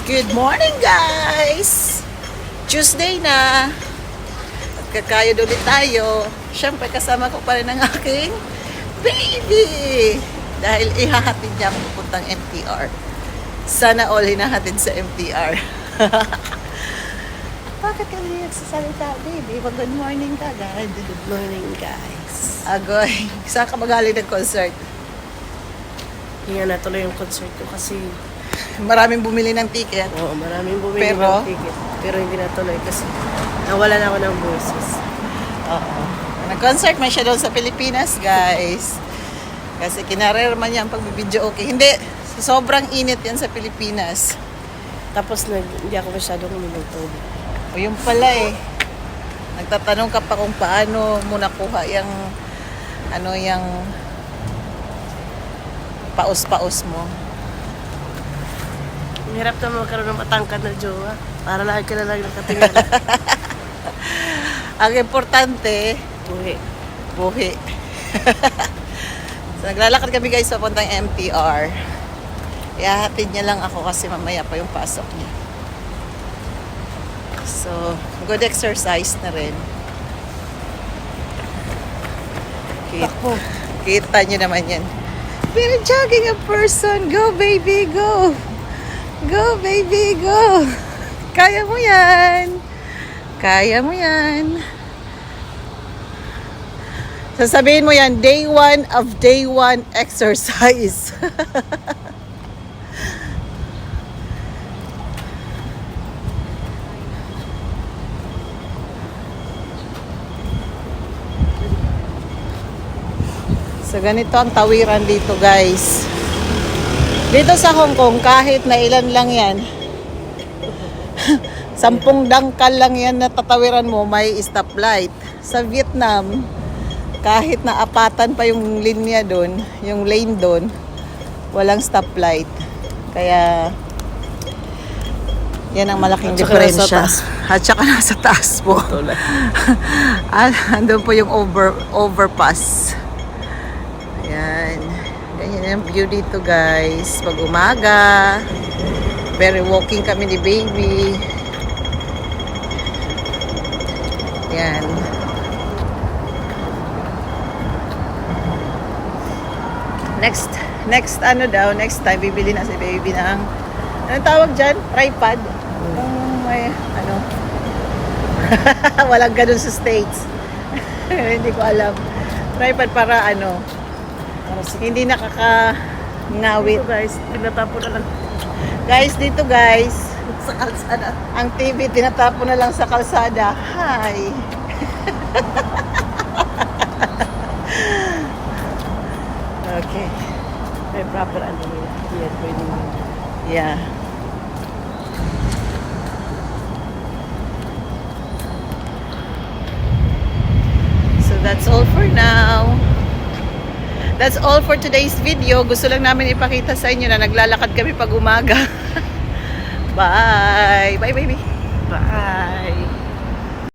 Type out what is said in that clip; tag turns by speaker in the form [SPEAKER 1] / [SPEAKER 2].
[SPEAKER 1] Good morning guys! Tuesday na at kakayod ulit tayo. Siyempre kasama ko pa rin ang aking baby dahil ihahatid niya ang pupuntang MTR. Sana all hinahatid sa MTR. Bakit ka hindi nagsasalita, baby? Good morning ka, guys.
[SPEAKER 2] Good morning, guys.
[SPEAKER 1] Agoy, saan ka magaling ng concert?
[SPEAKER 2] Hindi nga natuloy yung concert ko kasi
[SPEAKER 1] Maraming bumili ng ticket.
[SPEAKER 2] maraming bumili
[SPEAKER 1] Pero?
[SPEAKER 2] ng ticket. Pero hindi natuloy kasi nawalan ako ng boses.
[SPEAKER 1] Oo. Nag-concert man siya doon sa Pilipinas, guys. Kasi kinarerman niya ang pagbibideo okay. Hindi, sobrang init yan sa Pilipinas.
[SPEAKER 2] Tapos hindi ako masyadong uminom tubig.
[SPEAKER 1] O yung pala eh. Nagtatanong ka pa kung paano mo nakuha yung yung paus-paus mo.
[SPEAKER 2] Ang hirap na magkaroon ng matangkad na jowa. Para lagi ka na lang nakatingin.
[SPEAKER 1] Ang importante,
[SPEAKER 2] Buhi.
[SPEAKER 1] buhi. So, naglalakad kami guys papuntang MTR. Ihahatid niya lang ako kasi mamaya pa yung pasok niya. So, good exercise na rin.
[SPEAKER 2] Takbo.
[SPEAKER 1] Kita niyo naman yan. We're jogging a person. Go baby, go. Go baby, go. Kaya mo yan. Kaya mo yan. Sasabihin mo yan, day 1 of day 1 exercise. So ganito ang tawiran dito guys. Dito sa Hong Kong kahit na ilan lang yan 10 dangkal lang yan na tatawiran mo may stoplight. Sa Vietnam kahit na apatan pa yung linya doon, yung lane doon, walang stoplight. Kaya yan ang malaking diferensya. At saka nasa taas po. Andun po yung overpass. Ayan. Ganyan yung view dito guys. Pag umaga. Very walking kami ni baby. Ayan. Next time bibili na si baby ng anong tawag dyan? Tripod. Yung may walang ganun sa States. Hindi ko alam. Tripod para hindi nakakangawit.
[SPEAKER 2] Dito guys, tinatapo na lang.
[SPEAKER 1] Guys, dito guys,
[SPEAKER 2] Sa kalsada.
[SPEAKER 1] ang TV tinatapo na lang sa kalsada. Hi. Okay.
[SPEAKER 2] May proper ano yun. Yan, pwede mo.
[SPEAKER 1] Yeah. So that's all for now. That's all for today's video. Gusto lang namin ipakita sa inyo na naglalakad kami pag umaga. Bye. Bye, baby.
[SPEAKER 2] Bye!